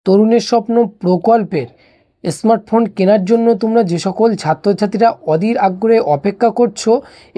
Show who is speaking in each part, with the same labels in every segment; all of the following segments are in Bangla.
Speaker 1: তরুণের স্বপ্ন প্রকল্পের স্মার্টফোন কেনার জন্য তোমরা যে সকল ছাত্রছাত্রীরা অধীর আগ্রহে অপেক্ষা করছো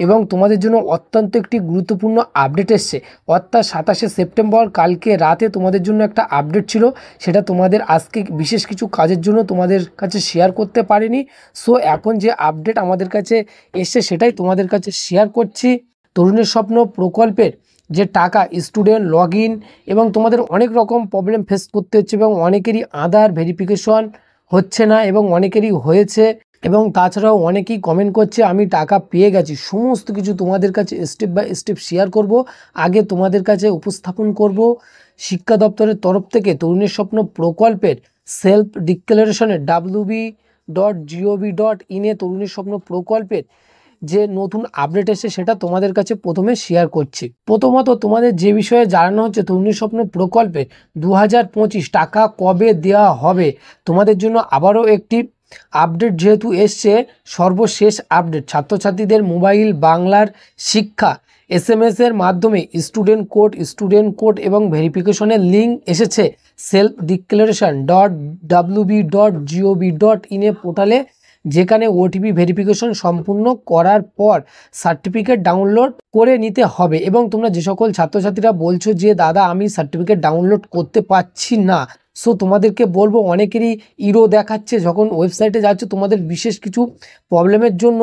Speaker 1: এবং তোমাদের জন্য অত্যন্ত একটি গুরুত্বপূর্ণ আপডেট এসছে, অর্থাৎ 27শে সেপ্টেম্বর কালকে রাতে তোমাদের জন্য একটা আপডেট ছিল, সেটা তোমাদের আজকে বিশেষ কিছু কাজের জন্য তোমাদের কাছে শেয়ার করতে পারিনি। সো এখন যে আপডেট আমাদের কাছে এসছে সেটাই তোমাদের কাছে শেয়ার করছি। তরুণের স্বপ্ন প্রকল্পের যে টাকা, স্টুডেন্ট লগ ইন এবং তোমাদের অনেক রকম প্রবলেম ফেস করতে হচ্ছে এবং অনেকেরই আধার ভেরিফিকেশন হচ্ছে না এবং অনেকেরই হয়েছে এবং তাছাড়াও অনেকেই কমেন্ট করছে আমি টাকা পেয়ে গেছি। সমস্ত কিছু তোমাদের কাছে স্টেপ বাই স্টেপ শেয়ার করব। আগে তোমাদের কাছে উপস্থাপন করব শিক্ষা দপ্তরের তরফ থেকে তরুণের স্বপ্ন প্রকল্পের সেলফ ডিক্লারেশনের www.gov.in এ তরুণের স্বপ্ন প্রকল্পের যে নতুন আপডেট এসে সেটা তোমাদের কাছে প্রথমে শেয়ার করছি। প্রথমত তোমাদের যে বিষয়ে জানানো হচ্ছে তরুণের স্বপ্ন প্রকল্পে 2025 টাকা কবে দেওয়া হবে, তোমাদের জন্য আবারও একটি আপডেট যেহেতু এসছে, সর্বশেষ আপডেট ছাত্রছাত্রীদের মোবাইল বাংলার শিক্ষা SMS এর মাধ্যমে স্টুডেন্ট কোড এবং ভেরিফিকেশনের লিঙ্ক এসেছে সেলফ ডিক্লারেশন www.gov.in পোর্টালে, যেখানে ওটিপি ভেরিফিকেশন সম্পূর্ণ করার পর সার্টিফিকেট ডাউনলোড করে নিতে হবে। এবং তোমরা যে সকল ছাত্রছাত্রীরা বলছো যে দাদা আমি সার্টিফিকেট ডাউনলোড করতে পারছি না, সো তোমাদেরকে বলবো অনেকেরই ইরো দেখাচ্ছে যখন ওয়েবসাইটে যাচ্ছ, তোমাদের বিশেষ কিছু প্রবলেমের জন্য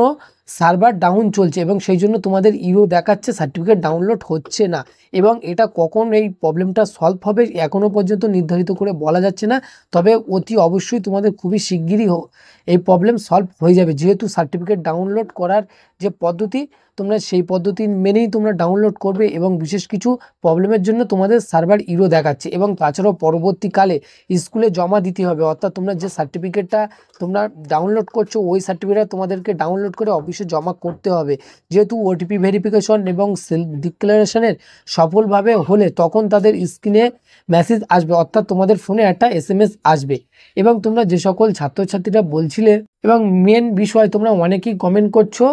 Speaker 1: সার্ভার ডাউন চলছে এবং সেই জন্য তোমাদের ইরো দেখাচ্ছে, সার্টিফিকেট ডাউনলোড হচ্ছে না। এবং এটা কখন এই প্রবলেমটা সলভ হবে এখনও পর্যন্ত নির্ধারিত করে বলা যাচ্ছে না, তবে অতি অবশ্যই তোমাদের খুবই শিগগিরই এই প্রবলেম সলভ হয়ে যাবে, যেহেতু সার্টিফিকেট ডাউনলোড করার যে পদ্ধতি তোমরা সেই পদ্ধতি মেনেই তোমরা ডাউনলোড করবে এবং বিশেষ কিছু প্রবলেমের জন্য তোমাদের সার্ভার ইরো দেখাচ্ছে। এবং তাছাড়াও পরবর্তীকালে স্কুলে জমা দিতে হবে, অর্থাৎ তোমরা যে সার্টিফিকেটটা তোমরা ডাউনলোড করছো ওই সার্টিফিকেটটা তোমাদেরকে ডাউনলোড করে অফিসে জমা করতে হবে। যেহেতু ওটিপি ভেরিফিকেশন এবং সেলফ ডিক্লারেশনের সফলভাবে হলে তখন তাদের স্ক্রিনে মেসেজ আসবে, অর্থাৎ তোমাদের ফোনে একটা SMS আসবে। এবং তোমরা যে সকল ছাত্রছাত্রীরা বলছিলে এবং মেন বিষয় তোমরা অনেকেই কমেন্ট করছো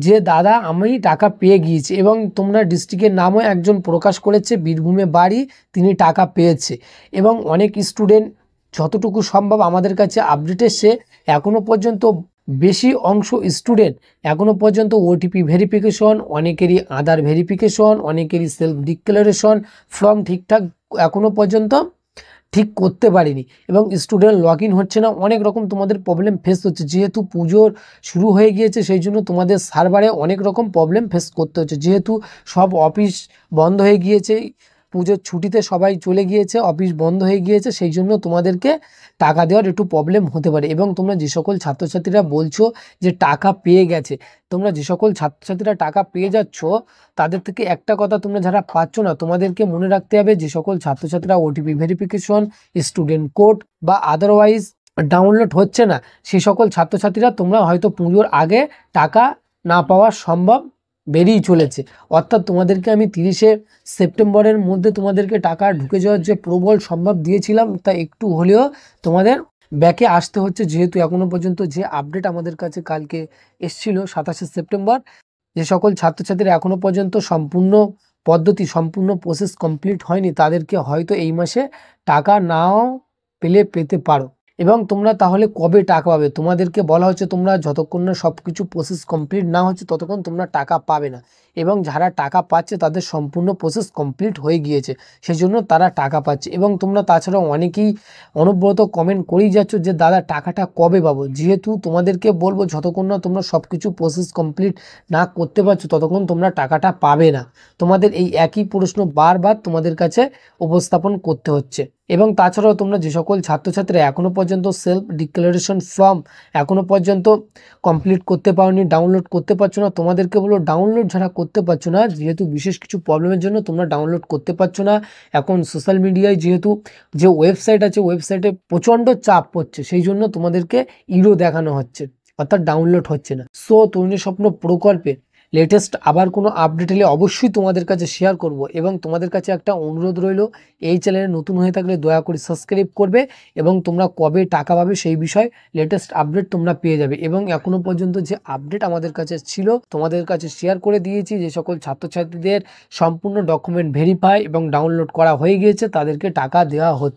Speaker 1: যে দাদা আমি টাকা পেয়ে গিয়েছি, এবং তোমরা ডিস্ট্রিক্টের নামও একজন প্রকাশ করেছে, বীরভূমে বাড়ি, তিনি টাকা পেয়েছে। এবং অনেক স্টুডেন্ট যতটুকু সম্ভব আমাদের কাছে আপডেট এসছে এখনও পর্যন্ত বেশি অংশ স্টুডেন্ট এখনও পর্যন্ত ওটিপি ভেরিফিকেশন, অনেকেরই আধার ভেরিফিকেশন, অনেকেরই সেলফ ডিক্লারেশন ফর্ম ঠিকঠাক এখনও পর্যন্ত ঠিক করতে পারিনি এবং স্টুডেন্ট লগ ইন হচ্ছে না। অনেক রকম তোমাদের প্রবলেম ফেস হচ্ছে, যেহেতু পুজোর শুরু হয়ে গিয়েছে সেই জন্য তোমাদের সার্ভারে অনেক রকম প্রবলেম ফেস করতে হচ্ছে, যেহেতু সব অফিস বন্ধ হয়ে গিয়েছে, পুজোর ছুটিতে সবাই চলে গিয়েছে, অফিস বন্ধ হয়ে গিয়েছে, সেই জন্য তোমাদেরকে টাকা দেওয়ার একটু প্রবলেম হতে পারে। এবং তোমরা যে সকল ছাত্রছাত্রীরা বলছো যে টাকা পেয়ে গেছে, তোমরা যে সকল ছাত্রছাত্রীরা টাকা পেয়ে যাচ্ছ তাদের থেকে একটা কথা, তোমরা যারা পাচ্ছ না তোমাদেরকে মনে রাখতে হবে, যে সকল ছাত্রছাত্রীরা ওটিপি ভেরিফিকেশন, স্টুডেন্ট কোড বা আদারওয়াইজ ডাউনলোড হচ্ছে না, সেই সকল ছাত্রছাত্রীরা তোমরা হয়তো পুজোর আগে টাকা না পাওয়া সম্ভব বেরিয়ে চলেছে। অর্থাৎ তোমাদেরকে আমি 30শে সেপ্টেম্বরের মধ্যে তোমাদেরকে টাকা ঢুকে যাওয়ার যে প্রবল সম্ভব দিয়েছিলাম, তা একটু হলেও তোমাদের ব্যাকে আসতে হচ্ছে, যেহেতু এখনও পর্যন্ত যে আপডেট আমাদের কাছে কালকে এসছিল 27শে সেপ্টেম্বর, যে সকল ছাত্রছাত্রীরা এখনও পর্যন্ত সম্পূর্ণ প্রসেস কমপ্লিট হয়নি তাদেরকে হয়তো এই মাসে টাকা নাও পেতে পারো। এবং তোমরা তাহলে কবে টাকা পাবে, তোমাদেরকে বলা হচ্ছে তোমরা যতক্ষণ না সব কিছু প্রসেস কমপ্লিট না হচ্ছে ততক্ষণ তোমরা টাকা পাবে না। এবং যারা টাকা পাচ্ছে তাদের সম্পূর্ণ প্রসেস কমপ্লিট হয়ে গিয়েছে, সেই জন্য তারা টাকা পাচ্ছে। এবং তোমরা তাছাড়াও অনেকেই অনবরত কমেন্ট করেই যাচ্ছ যে দাদা টাকাটা কবে পাবো, যেহেতু তোমাদেরকে বলবো যতক্ষণ না তোমরা সব কিছু প্রসেস কমপ্লিট না করতে পারছো ততক্ষণ তোমরা টাকাটা পাবে না। তোমাদের এই একই প্রশ্ন বারবার তোমাদের কাছে উপস্থাপন করতে হচ্ছে। এবং তাছাড়াও তোমরা যে সকল ছাত্রছাত্রীরা এখনও পর্যন্ত সেলফ ডিক্লারেশন ফর্ম এখনও পর্যন্ত কমপ্লিট করতে পারোনি, ডাউনলোড করতে পারছো না, তোমাদেরকে বলো ডাউনলোড যারা করতে পারছো না, যেহেতু বিশেষ কিছু প্রবলেমের জন্য তোমরা ডাউনলোড করতে পারছো না, এখন সোশ্যাল মিডিয়ায় যেহেতু যে ওয়েবসাইট আছে ওয়েবসাইটে প্রচণ্ড চাপ পড়ছে, সেই জন্য তোমাদেরকে ইরো দেখানো হচ্ছে, অর্থাৎ ডাউনলোড হচ্ছে না। সো তরুণী স্বপ্ন প্রকল্পে লেটেস্ট আবার কোনো আপডেট এলে অবশ্যই তোমাদের কাছে শেয়ার করব। এবং তোমাদের কাছে একটা অনুরোধ রইল, এই চ্যানেলে নতুন হয়ে থাকলে দয়া করে সাবস্ক্রাইব করবে এবং তোমরা কবে টাকা পাবে সেই বিষয়ে লেটেস্ট আপডেট তোমরা পেয়ে যাবে। এবং এখনো পর্যন্ত যে আপডেট আমাদের কাছে ছিল তোমাদের কাছে শেয়ার করে দিয়েছি, যে সকল ছাত্রছাত্রীদের সম্পূর্ণ ডকুমেন্ট ভেরিফাই এবং ডাউনলোড করা হয়ে গিয়েছে তাদেরকে টাকা দেওয়া হচ্ছে।